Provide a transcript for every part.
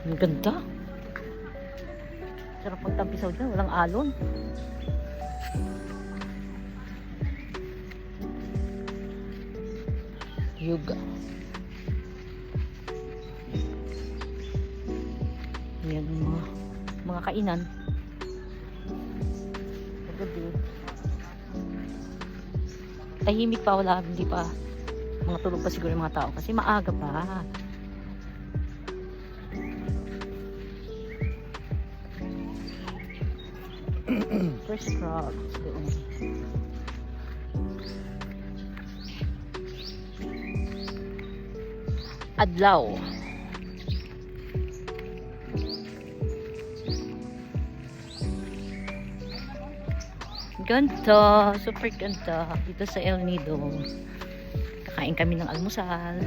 Ang ganda. Sarap magtampisaw dyan. Walang alon. Yuga. Yan mga kainan. Gabi. Tahimik pa, wala, hindi pa. Mga tulog pa siguro yung mga tao kasi maaga pa. Fresh crabs doon. Adlaw. Ganda, super ganda dito sa El Nido. Kakain kami ng almusal.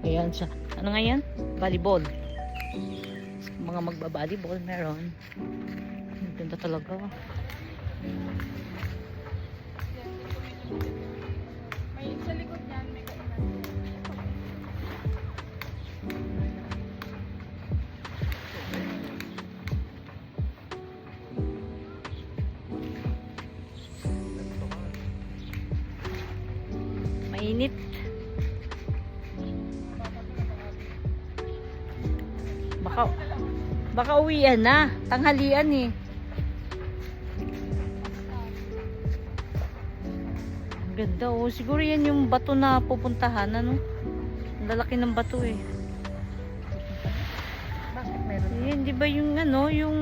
Ayan siya. Ano nga yan? Volleyball. Mga magba-volleyball meron. Ang ganda talaga. May sa likod niyan, may kainan. Mainit. Baka uwian na. Tanghalian eh. Ang ganda oh. Siguro yan yung bato na pupuntahan. Ano? Ang lalaki ng bato eh. Bakit meron? Eh, hindi ba yung ano, yung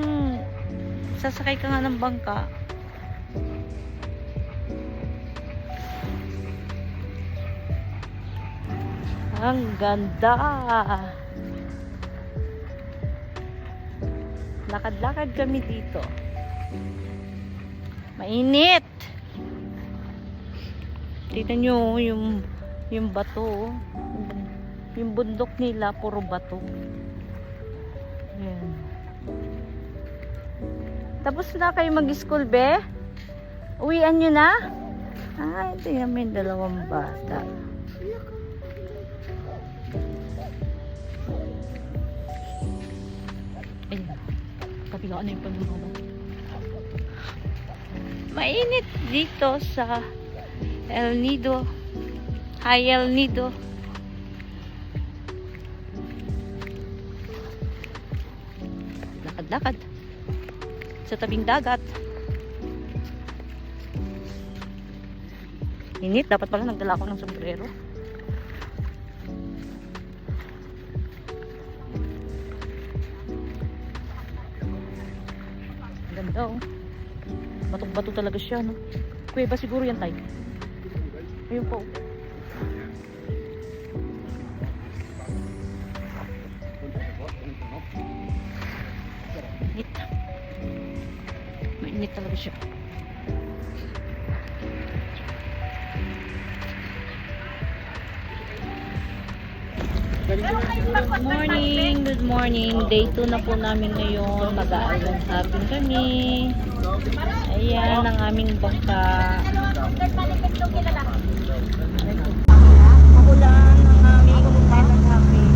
sasakay ka nga ng bangka. Ang ganda. Lakad-lakad kami dito. Mainit. Tignan nyo yung bato. Yung bundok nila puro bato. Ayan. Tapos na kayo mag-school, be? Uwian nyo na? Ah, ito yung may dalawang bata. Ayun. Kabilaan na yung pagmamama. Mainit dito sa El Nido. Hi El Nido. Lakad-lakad sa tabing dagat. Init. Dapat pala nagdala ako ng sombrero. Ganda oh. Batok-bato talaga siya, no? Kuweba siguro yan, tay. Ayun po. Mainit. Mainit talaga siya. Good morning, good morning. Day 2 na po namin ngayon. Mag-aalang shopping kami. Ayan ang aming bangka. Ako lang ang aming shopping.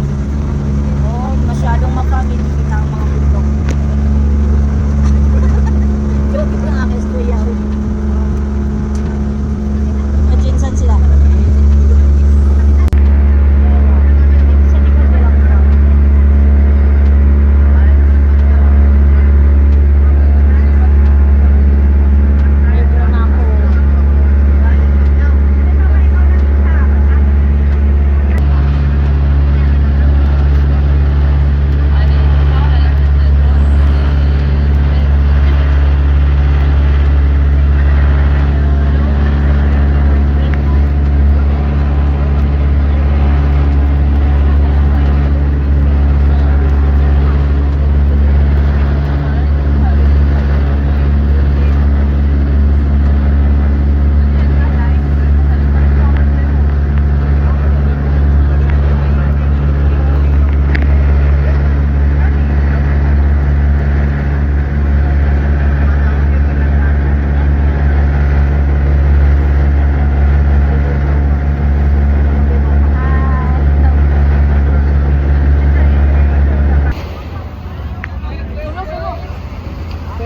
Oh, masyadong mapamili na ang mga bundok. Grabe ko ang aking kuya. Majinsan sila.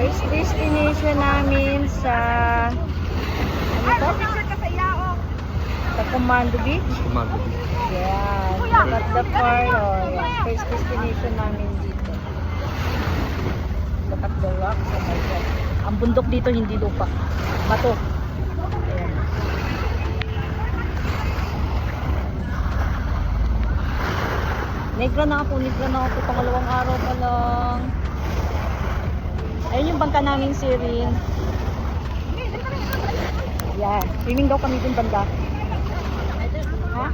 First destination namin sa ano to? Sa Comando Beach. Comando Beach. Yan. At the far, oh, yan. First destination namin dito. Look at the rocks. Oh my God. Ang bundok dito hindi lupa. Bato. Ayan. Negra na ako. Pangalawang araw pa lang. Ayun yung bangka namin si Rin. Yan. Swimming daw kami dun banda. Ha?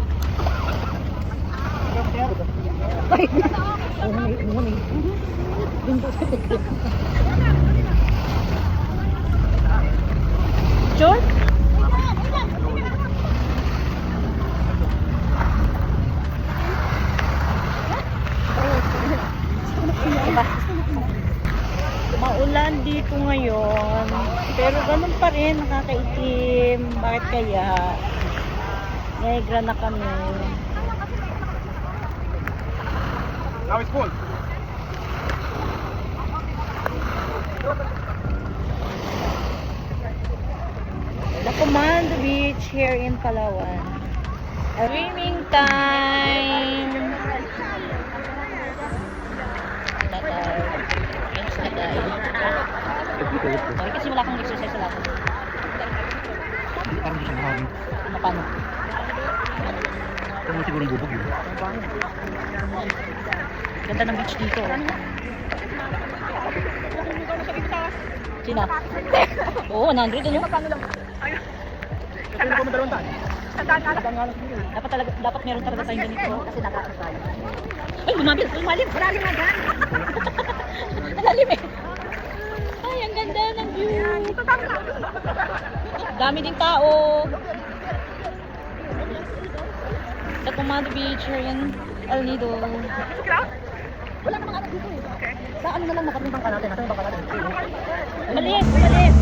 Ay! Umuni. Bimbo sa tigil. Sure? Diba? Maulan dito ngayon. Pero ganun pa rin, nakakaitim. Bakit kaya? Negra na kami. Now it's full. The Comando Beach here in Palawan. Swimming time! Tatay. Yes, tatay. Sorry kasi wala akong exercise sa lahat. Parang gusto mo kami. Paano? Ito mo sigurong bubog yun. Ganda ng beach dito. Sina? Oo, 100 din yun. Kasi na po madalawang tayo. Dapat meron talaga tayong ganito. Kasi nakakas tayo. Ay, bumabil! Lumalim! Malalim nga dyan! Malalim eh! Ay, ang ganda ng view! Dami ding tao! Sa Comando Beach here in El Nido. Wala namang anak dito eh. Sa ano na lang nakapin bangka natin? Nasa yung bangka natin? Maliit! Maliit!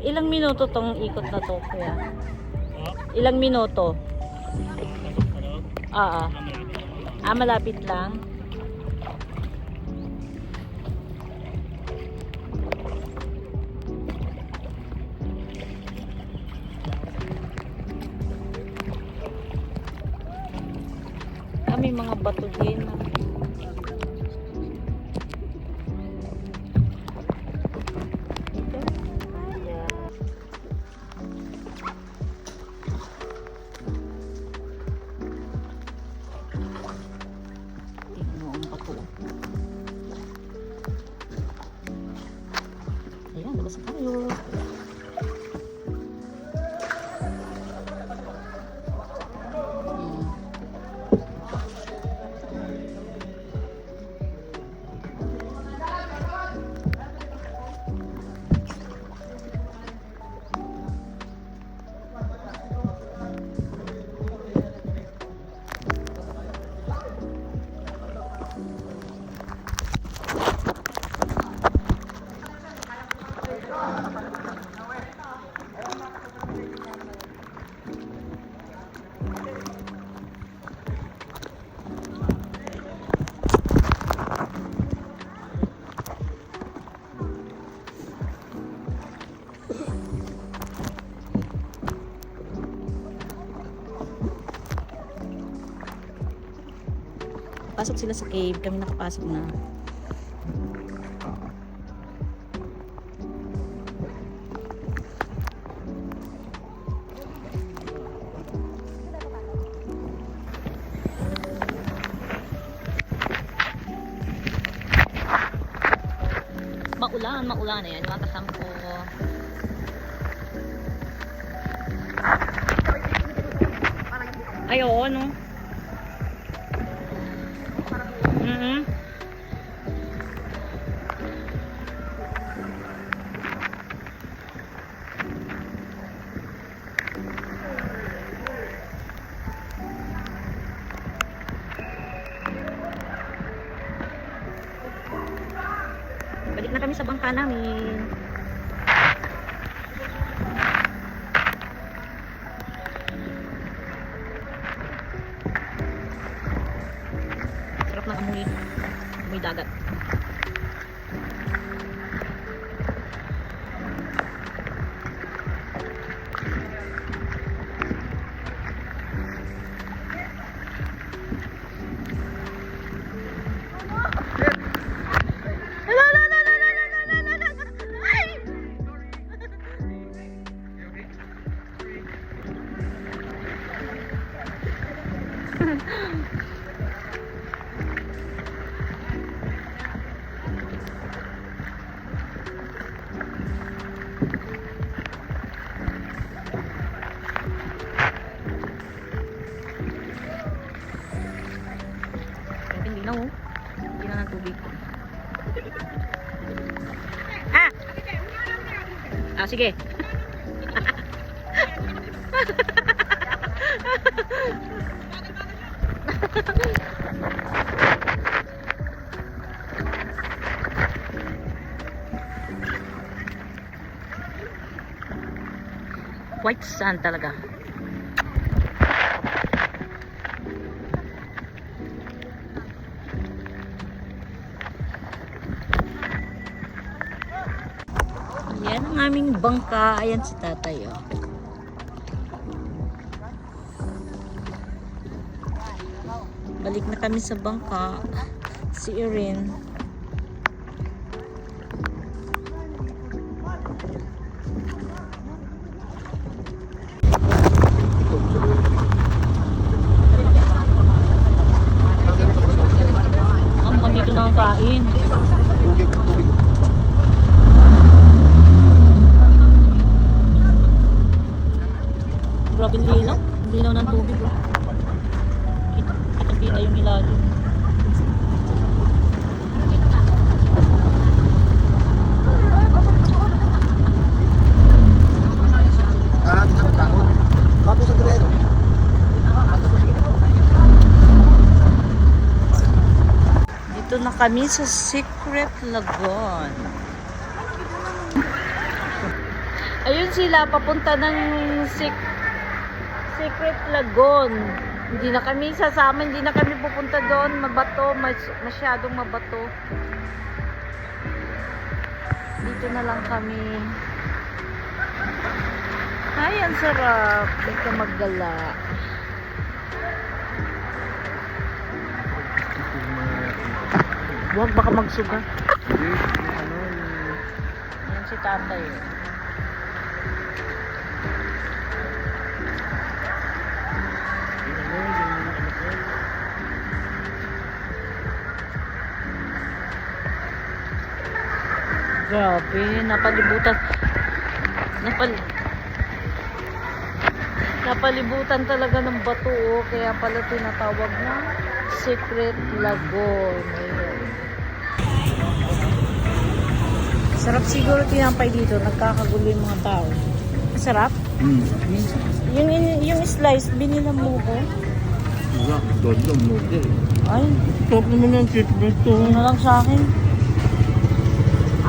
Ilang minuto tong ikot na to, kuya? Ilang minuto? Malapit lang. May mga bato din. Ayan, labas na tayo. Pasok sila sa cave, kami nakapasok na. Maulan ayan, mga kasampo. Ay, oo, no? Balik na kami sa bangka namin. dagat. Hindi na oh. Hindi na ng tubig. Ah! Ah, sige. White sand talaga. Yan ang aming bangka. Ayan si tatay oh. Balik na kami sa bangka. Si Erin. Ang dito na ang kain. Grabe yung ilaw. Ang ilaw ng tubig. Oh. Kita yung ilalim. Dito na kami sa Secret Lagoon. Ayun sila, papunta ng Secret Lagoon. Hindi na kami sasama, hindi na kami pupunta doon. Mabato, masyadong mabato. Dito na lang kami. Ay, ang sarap. Dito maggala. Huwag baka magsuga. Yan si tatay. Grabe, napalibutan talaga ng bato, oh. Kaya pala tinatawag na Secret Lagoon. Ayun. Sarap siguro tinampay dito, nagkakagulo yung mga tao. Masarap? Yung slice, binila mo ko. Ay, Top naman ang chip nito. ano na lang sa akin.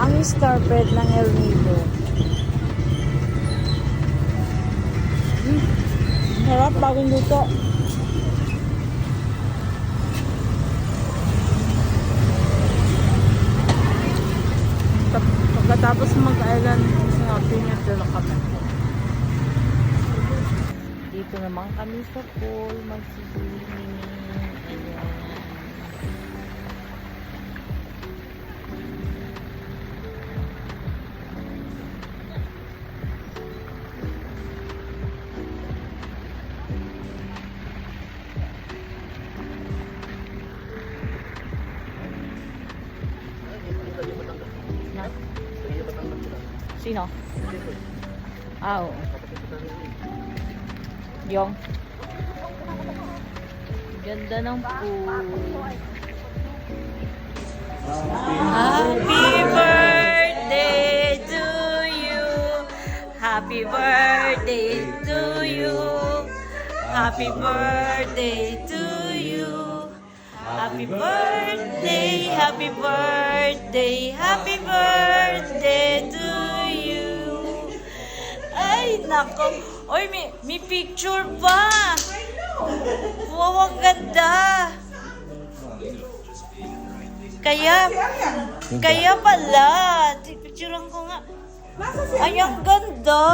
Ang star bread ng El Nido. Sarap, bagong luto. Pagkatapos mag-island, pinagdala kami. Dito naman kami sa pool, mag-swimming. Ayan. Sino? Ah, oo. Yung ganda ng pool. Happy birthday to you. Happy birthday to you. Happy birthday to you. Happy birthday, happy birthday, happy birthday to you. Ay, nako. Oy, may picture pa. Wow, ang ganda. Kaya pala. Picturean ko nga. Ay, ang ganda.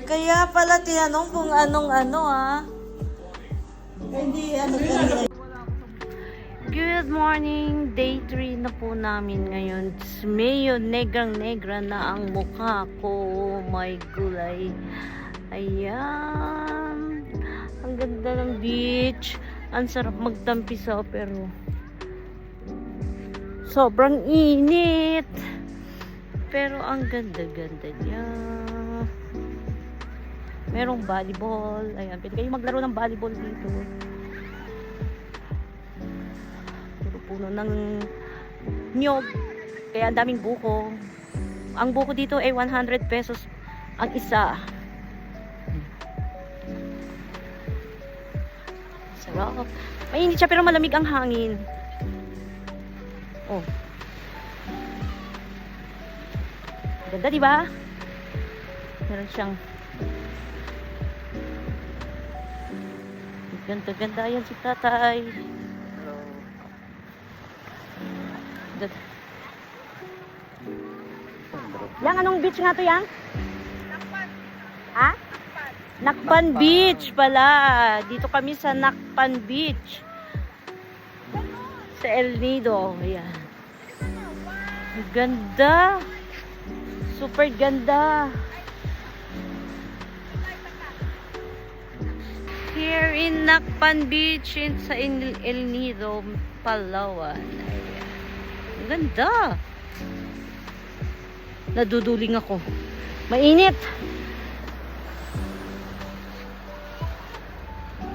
Kaya pala tinanong kung anong ano Hindi Good morning. Day 3 na po namin ngayon. Medyo negrang-negra na ang mukha ko. My gulay. Ayan. Ang ganda ng beach. Ang sarap magtampisaw pero sobrang init. Pero ang ganda-ganda niya. Merong volleyball. Ayan. Pwede kayo maglaro ng volleyball dito. Puno ng nyog. Kaya ang daming buko. Ang buko dito ay 100 pesos ang isa. Sarap. Mainit siya pero malamig ang hangin. Oh. Ganda, di ba? Meron siyang ganda-ganda yan si tatay. Yang anong beach nga to yang? Nakpan. Ha? Nakpan Beach pala. Dito kami sa Nakpan Beach. Sa El Nido. Ayan. Ganda. Super ganda. Here in Nakpan Beach sa El Nido, Palawan. Ayan. Ganda. Naduduling ako. Mainit.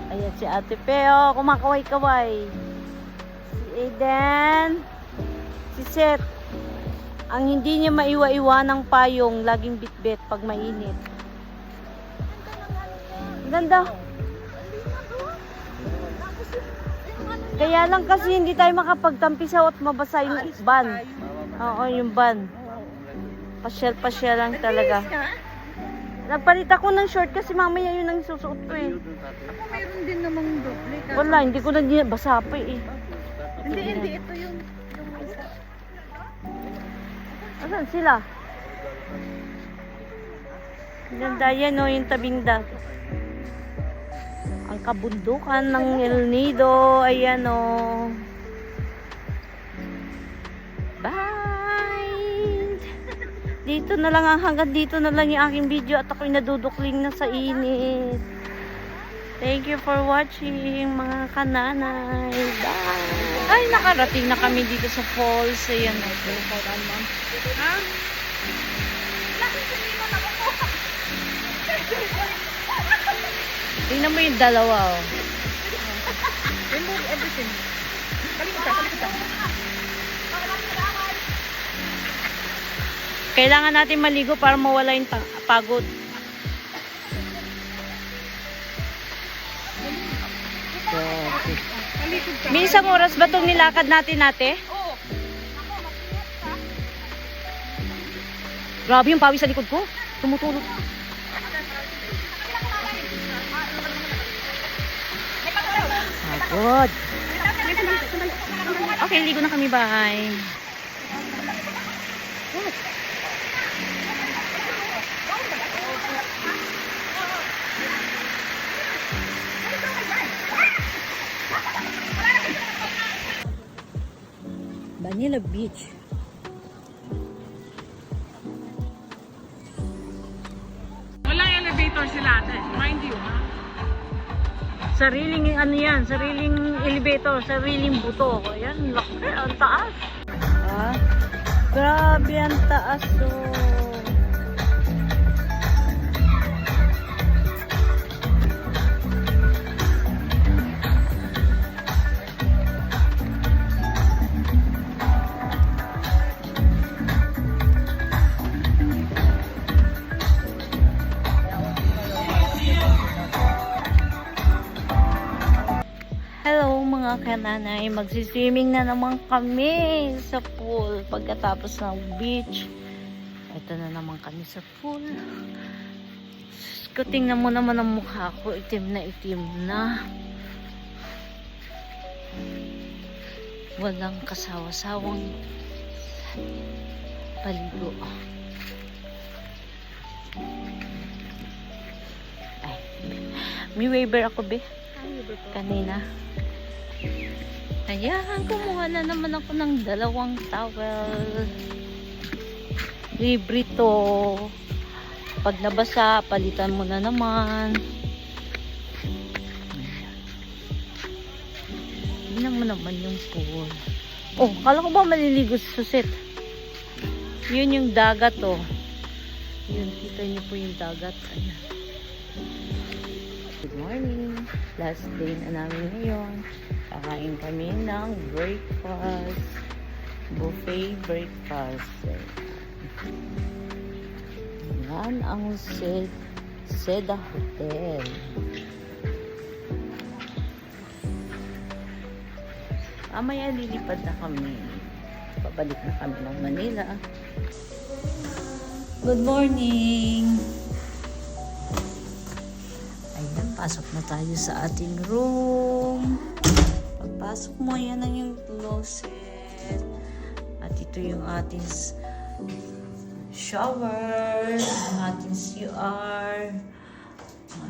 Ayan si Ate Peo, kumakaway-kaway. Si Aiden. Si Seth. Ang hindi niya maiwa-iwa ng payong, laging bitbit pag mainit. Ganda. Kaya lang kasi hindi tayo makapagtampisaw at mabasa yung ban. Oo, yung ban. Pasyal-pasyal lang talaga. Nagpalit ako ng short kasi mamaya yun ang susuot ko eh. Ako mayroon din namang doble. Wala, hindi ko na basa pa eh. Hindi, ito yung isa. Asan sila? Ganda yan o, yung tabing dagat. Ang kabundukan ng El Nido. Ayan o. Bye! Dito na lang, hanggang dito na lang yung aking video at ako'y nadudukling na sa init. Thank you for watching mga kananay. Bye! Ay, nakarating na kami dito sa falls. Ayan o. Ha? Tingnan mo yung dalawa o. Remove everything. Kalikot ka. Kailangan natin maligo para mawala yung pagod. Kalikot ka. May isang oras ba itong nilakad natin, ate? Oo. Grabe yung pawis sa likod ko. Tumutulog. Pagod. Okay, ligo na kami. Bye. Manila Beach. Walang elevator sila ate. Mind you, ha? Sariling ano yan, sariling elevator, sariling buto. Ayan, laki, ang taas. Ah, grabe ang taas oh. Hello mga kananay, magsiswimming na naman kami sa pool pagkatapos ng beach. Ito na naman kami sa pool. Tingnan mo naman ang mukha ko, itim na itim na. walang kasawa-sawang paligo. Ay, may waiver ako be kanina. Ayan, kumuha na naman ako ng 2 towel. Libre to. Pag nabasa, palitan mo na naman. Tingnan mo naman yung pool. Oh, kala ko ba maliligo sa susit? Yun yung dagat, oh. Yun, kita niyo po yung dagat. Ayan. Good morning. Last day na namin ngayon. Kakain kami ng breakfast. Buffet breakfast. Yan ang Seda Hotel. Mamaya lilipad na kami. Pabalik na kami ng Manila. Good morning! Ayan, pasok na tayo sa ating room. Pagpasok mo, yan ang yung closet. At ito yung ating shower, ang ating CR,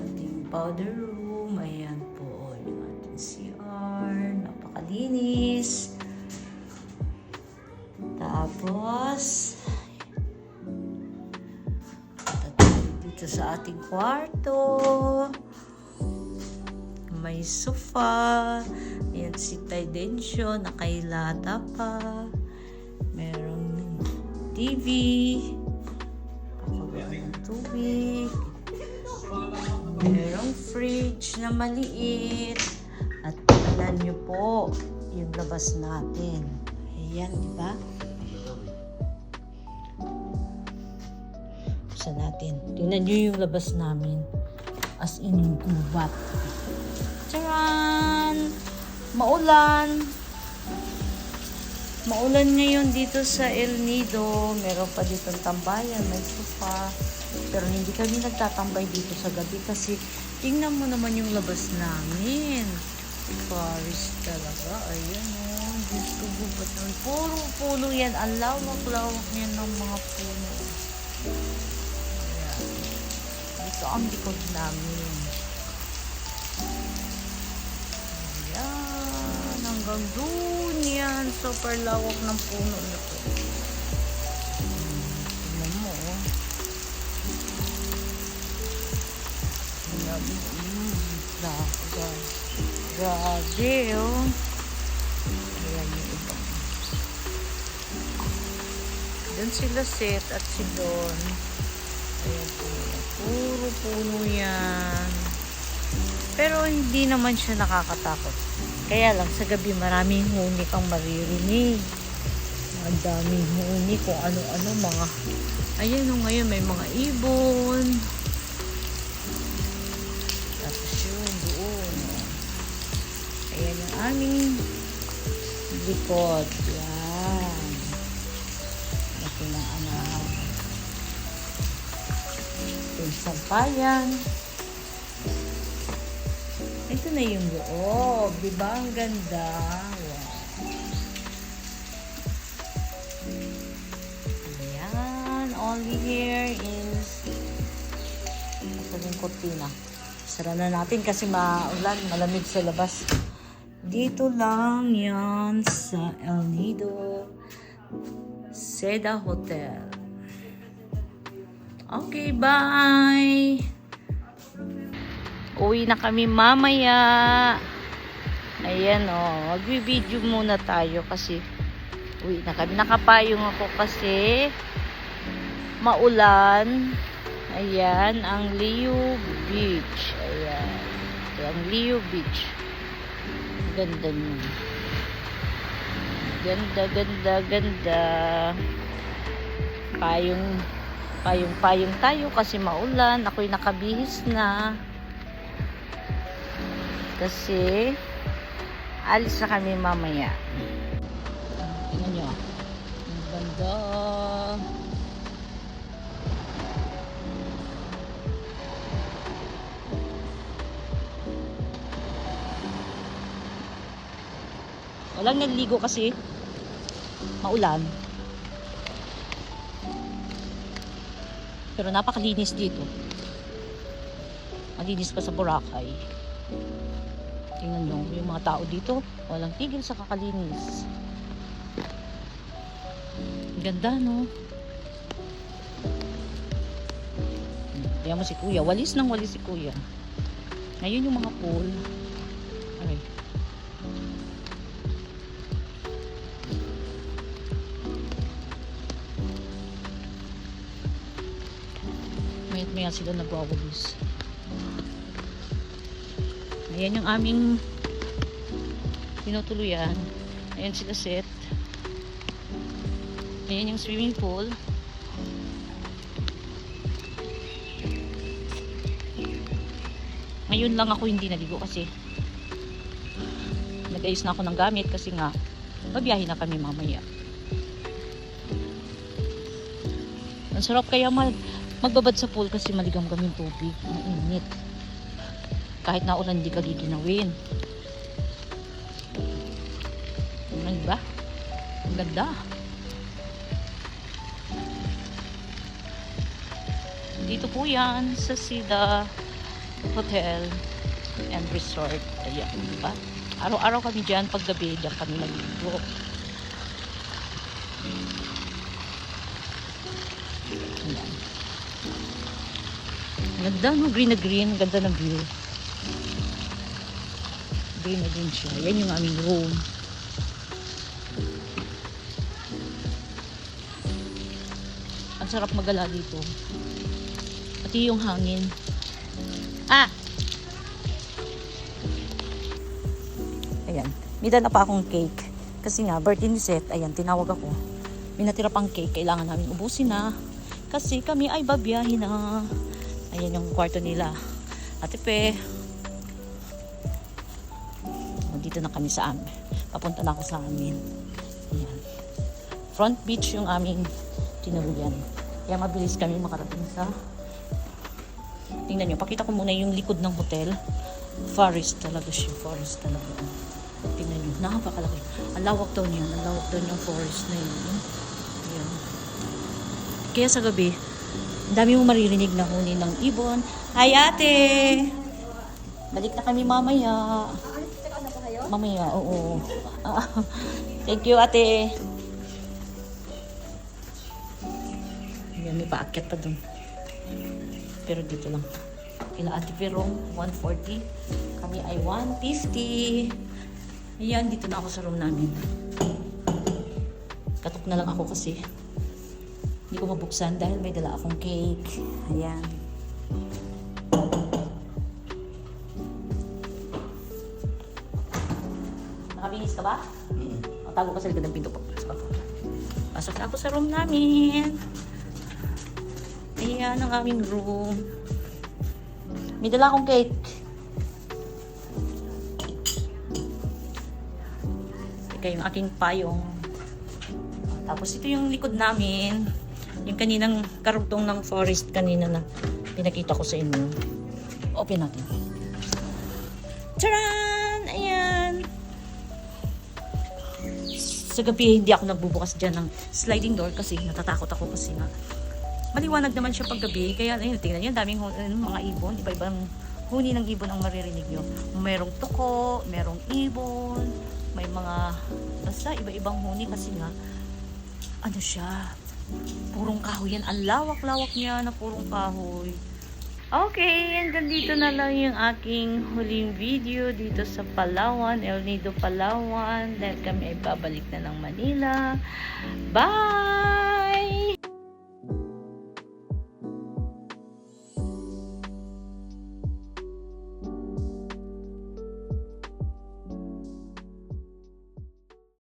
ating powder room. Ayan po, yung ating CR. Napakalinis. Tapos, dito sa ating kwarto, may sofa. Ayan si Tydensyo, nakailata pa. Merong TV. Pakagawa ng tubig. Merong fridge na maliit. At tingnan nyo po yung labas natin. Ayan, di ba? Buksan natin. Tingnan nyo yung labas namin. As in yung gubat. Tcharan! Maulan. Maulan ngayon dito sa El Nido. Meron pa dito tambayan, may sofa. Pero hindi kami nagtatambay dito sa gabi kasi tingnan mo naman yung labas namin. Paris talaga. Ayan o. Dito gubat naman. Puro puno yan. Ang lawak-lawak yan ng mga puno. Ayan. Dito ang likod namin. Ayan. Hanggang doon yan. Super lawak ng puno na to. Tignan mo o. Grabe oh. Ayan yung iba. Doon sila Seth at si Don. Ayan po. Puro puno yan. Pero hindi naman siya nakakatakot. Kaya lang sa gabi maraming huni kang maririnig. Ang daming huni kung ano-ano mga. Ayan o ngayon may mga ibon. Tapos yun doon. Ayan yung aming likod. Yan. Ito na anak. Ito yung sampayan. Ito na yung loob. Diba? Ang ganda. Wow. Ayan. Only here is ito yung kortina. Sara na natin kasi maulan. Malamig sa labas. Dito lang yan sa El Nido Seda Hotel. Okay, bye! Uwi na kami mamaya. Ayan o. Mag-video muna tayo kasi uwi na kami. Nakapayong ako kasi maulan. Ayan. Ang Leo Beach. Ayan. Ito ang Leo Beach. Ganda niya. Ganda, ganda, ganda. Payong tayo kasi maulan. Ako'y nakabihis na. Kasi alis na kami mamaya. Tingnan nyo. Ang ganda. Walang nagligo kasi maulan. Pero napakalinis dito. Malinis pa sa Boracay. Tingnan nyo, yung mga tao dito, walang tigil sa kakalinis. Ganda, no? Kaya mo si Kuya. Walis ng walis si Kuya. Ngayon yung mga pool. Ay. Mayat-maya sila nagwawalis. Ayan yung aming tinutuluyan. Ayan sila set. Ayan yung swimming pool. Ngayon lang ako hindi naligo kasi nag-ayos na ako ng gamit kasi nga mabiyahe na kami mamaya. Ang sarap kaya magbabad sa pool kasi maligam kaming tubig. Mainit. Kahit na ulan hindi ka giginawin. Ano ba? Ang ganda. Dito po yan sa Sida Hotel and Resort. Ayan, diba? Araw-araw kami dyan, paggabi dyan kami nag-ligo. Ayan. Ganda, no? Green na green. Ganda ng view. Green na green siya. Yan yung aming room. Ang sarap magala dito. Pati yung hangin. Ayan. May dala pa akong cake. Kasi nga, birthday ni Seth. Ayan, tinawag ako. May natira pang cake. Kailangan namin ubusin na. Kasi kami ay babiyahin na. Ayan yung kwarto nila. Ate Pe. Dito na kami sa amin. Papunta na ako sa amin. Ayan. Front beach yung aming tinuluyan. Kaya mabilis kami makarating sa... Tingnan nyo, pakita ko muna yung likod ng hotel. Forest talaga siya. Forest talaga. Tingnan nyo, napakalaki. Ang lawak daw niyan. Ang lawak daw yung forest na yun. Ayan. Kaya sa gabi, ang dami mo maririnig na huni ng ibon. Hi, ate! Balik na kami mamaya. Mamaya, oo. Thank you, ate. Ayan, may paakyat pa dun. Pero dito lang. Kila Ate Perong, 140. Kami ay 150. Ayan, dito na ako sa room namin. Katok na lang ako kasi hindi ko mabuksan dahil may dala akong cake. Ayan. Nakabihis ka ba? O, tago ka sa likod ng pinto po. Pasok na ako sa room namin. Ayan ang aming room. May dala akong cake. Ika yung aking payong. Tapos ito yung likod namin. Yung kaninang karugtong ng forest kanina na pinakita ko sa inyo. Open natin. Taran! Ayan! Sa gabi hindi ako nagbubukas dyan ng sliding door kasi natatakot ako kasi nga maliwanag naman siya paggabi, kaya ayun, tingnan niyo, daming mga ibon, iba-ibang huni ng ibon ang maririnig niyo. Merong tuko, merong ibon, may mga, basta iba-ibang huni kasi nga, ano siya, purong kahoy yan. Ang lawak-lawak niya na purong kahoy. Okay, hanggang dito na lang yung aking huling video dito sa Palawan, El Nido, Palawan, dahil kami ay babalik na ng Manila. Bye!